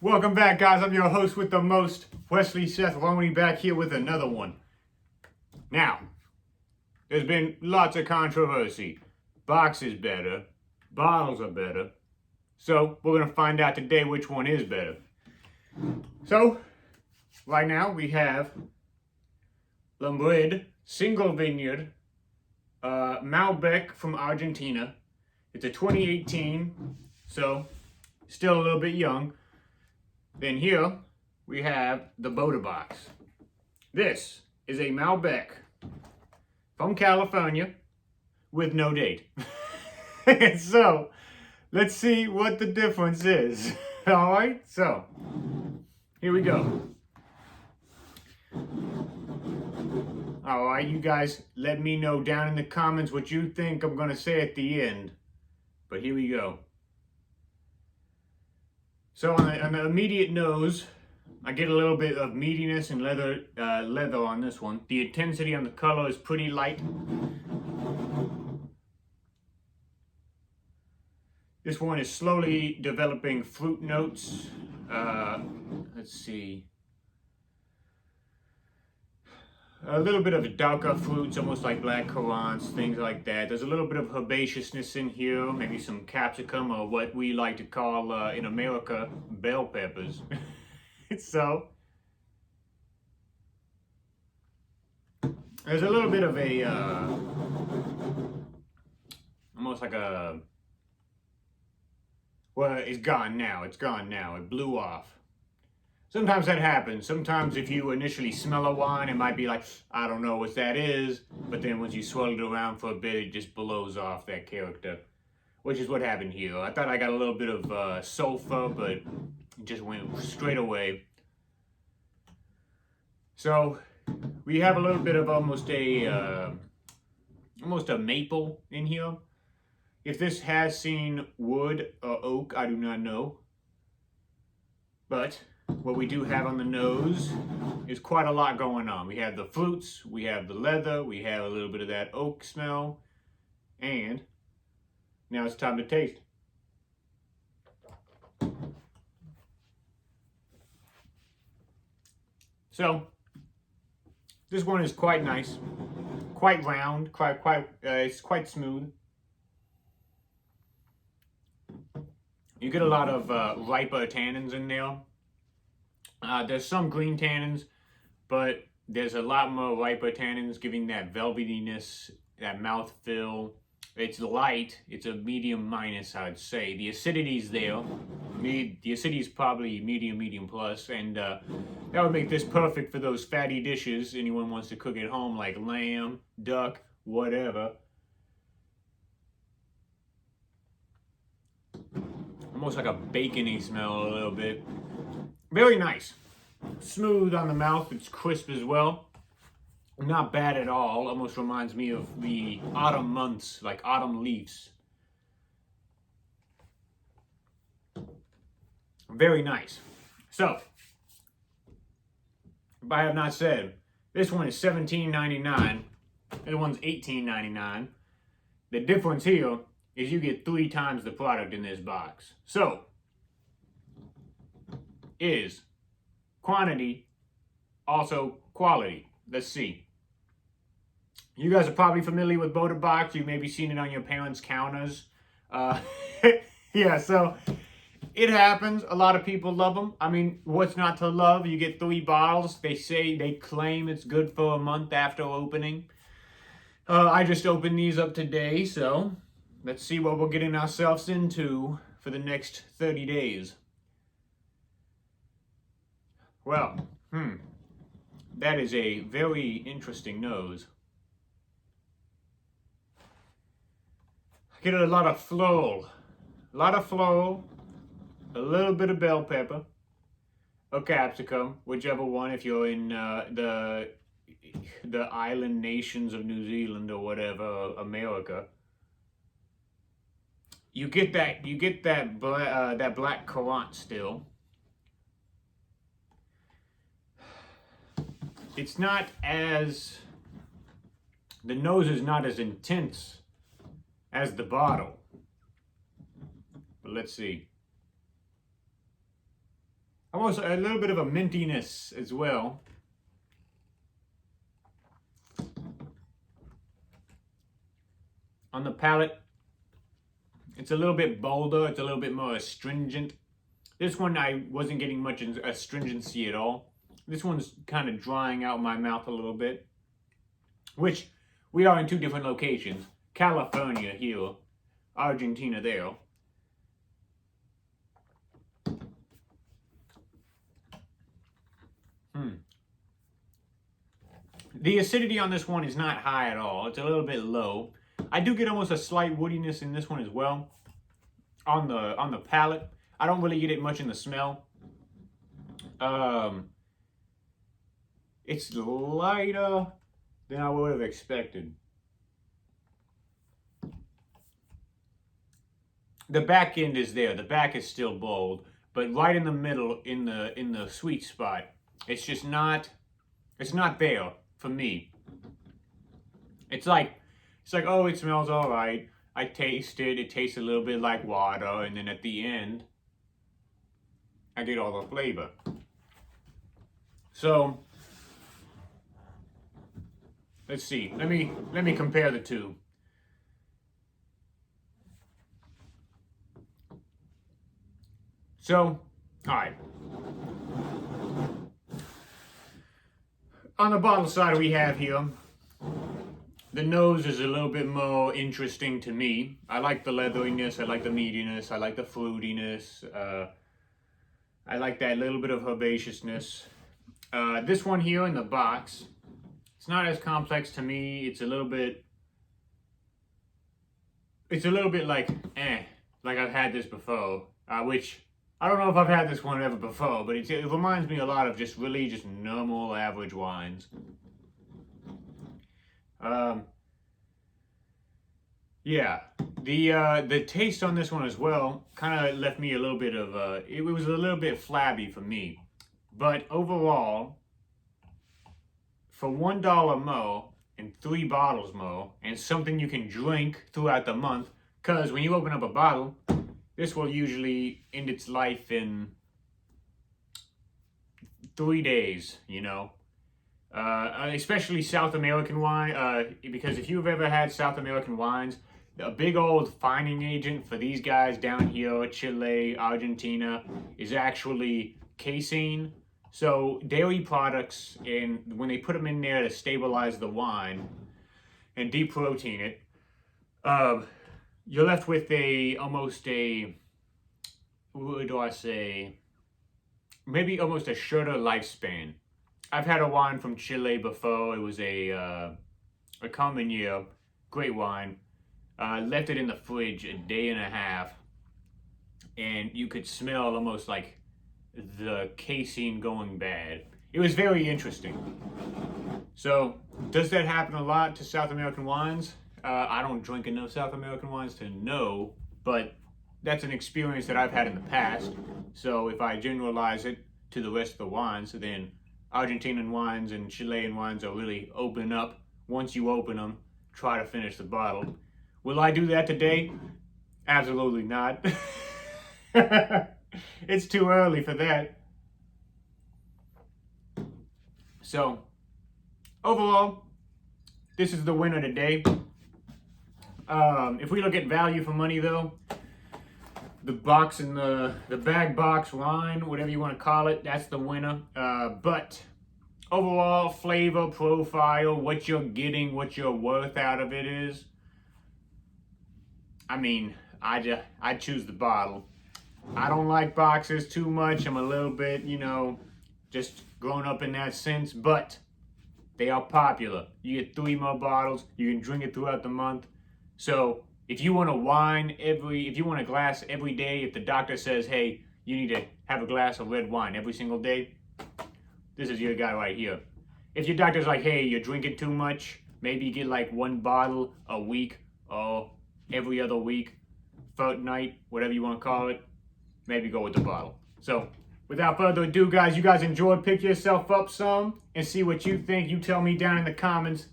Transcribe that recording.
Welcome back, guys. I'm your host with the most, Wesley Seth Loney, back here with another one. Now, there's been lots of controversy. Box is better, bottles are better. So, we're going to find out today which one is better. So, right now we have Lambrid Single Vineyard Malbec from Argentina. It's a 2018, so still a little bit young. Then here we have the Boda Box. This is a Malbec from California with no date. So let's see what the difference is. All right, so here we go. All right, you guys let me know down in the comments what you think I'm going to say at the end. But here we go. So on the immediate nose, I get a little bit of meatiness and leather on this one. The intensity on the color is pretty light. This one is slowly developing fruit notes. Let's see. A little bit of darker fruits, almost like black currants, things like that. There's a little bit of herbaceousness in here, maybe some capsicum, or what we like to call in America, bell peppers. So, there's a little bit of a, almost like a, well, it's gone now, it blew off. Sometimes that happens. Sometimes if you initially smell a wine, it might be like, I don't know what that is. But then once you swirl it around for a bit, it just blows off that character. Which is what happened here. I thought I got a little bit of sulfur, but it just went straight away. So we have a little bit of almost a maple in here. If this has seen wood or oak, I do not know. But what we do have on the nose is quite a lot going on. We have the fruits, we have the leather, we have a little bit of that oak smell, and now it's time to taste. So, this one is quite nice, quite round, it's quite smooth. You get a lot of riper tannins in there. There's some green tannins, but there's a lot more riper tannins, giving that velvetiness, that mouthfeel. It's light. It's a medium minus, I'd say. The acidity's there. The acidity is probably medium plus, and that would make this perfect for those fatty dishes anyone wants to cook at home, like lamb, duck, whatever. Almost like a bacony smell a little bit. Very nice. Smooth on the mouth. It's crisp as well. Not bad at all. Almost reminds me of the autumn months, like autumn leaves. Very nice. So, if I have not said, this one is $17.99. This one's $18.99. The difference here is you get 3 times the product in this box. So, is quantity also quality? Let's see. You guys are probably familiar with Boda Box. You've maybe seen it on your parents' counters. Yeah, so it happens. A lot of people love them. I mean, what's not to love? You get 3 bottles. They claim it's good for a month after opening. I just opened these up today, so let's see what we're getting ourselves into for the next 30 days. Well, that is a very interesting nose. I get a lot of floral, a little bit of bell pepper, or capsicum, whichever one if you're in the island nations of New Zealand or whatever, or America. You get that black currant still. It's not as, the nose is not as intense as the bottle. But let's see. Almost a little bit of a mintiness as well. On the palate, it's a little bit bolder, it's a little bit more astringent. This one I wasn't getting much astringency at all. This one's kind of drying out my mouth a little bit, which we are in two different locations. California here, Argentina there. The acidity on this one is not high at all. It's a little bit low. I do get almost a slight woodiness in this one as well. On the palate, I don't really get it much in the smell. It's lighter than I would have expected. The back end is there. The back is still bold, but right in the middle, in the sweet spot, it's just not. It's not there for me. It's like, oh, it smells all right. I taste it. It tastes a little bit like water, and then at the end, I get all the flavor. So, let's see. Let me compare the two. So, all right. On the bottle side we have here, the nose is a little bit more interesting to me. I like the leatheriness, I like the meatiness, I like the fruitiness, I like that little bit of herbaceousness. This one here in the box, it's not as complex to me. It's a little bit like, like I've had this before, which I don't know if I've had this one ever before, but it reminds me a lot of just normal average wines. Yeah, the taste on this one as well kind of left me a little bit of it was a little bit flabby for me, but overall, for $1 more and 3 bottles more, and something you can drink throughout the month, because when you open up a bottle, this will usually end its life in 3 days, you know. Especially South American wine, because if you've ever had South American wines, a big old fining agent for these guys down here, Chile, Argentina, is actually casein. So dairy products, and when they put them in there to stabilize the wine and deprotein it, you're left with maybe almost a shorter lifespan. I've had a wine from Chile before. It was a Carmenere, great wine. Left it in the fridge a day and a half, and you could smell almost like the casein going bad. It was very interesting. So, does that happen a lot to South American wines? I don't drink enough South American wines to know, but that's an experience that I've had in the past. So if I generalize it to the rest of the wines, then Argentinian wines and Chilean wines are really open up. Once you open them, try to finish the bottle. Will I do that today? Absolutely not. It's too early for that. So, overall, this is the winner today. If we look at value for money though, the box and the bag box wine, whatever you want to call it, that's the winner. But overall flavor profile, what you're getting, what your worth out of it is, I mean, I choose the bottle. I don't like boxes too much. I'm a little bit, just grown up in that sense, but they are popular. You get 3 more bottles, you can drink it throughout the month. So if you want if you want a glass every day, if the doctor says, hey, you need to have a glass of red wine every single day, this is your guy right here. If your doctor's like, hey, you're drinking too much, maybe you get like 1 bottle a week or every other week, fortnight, whatever you want to call it, maybe go with the bottle. So without further ado, guys, you guys enjoyed, pick yourself up some and see what you think. You tell me down in the comments.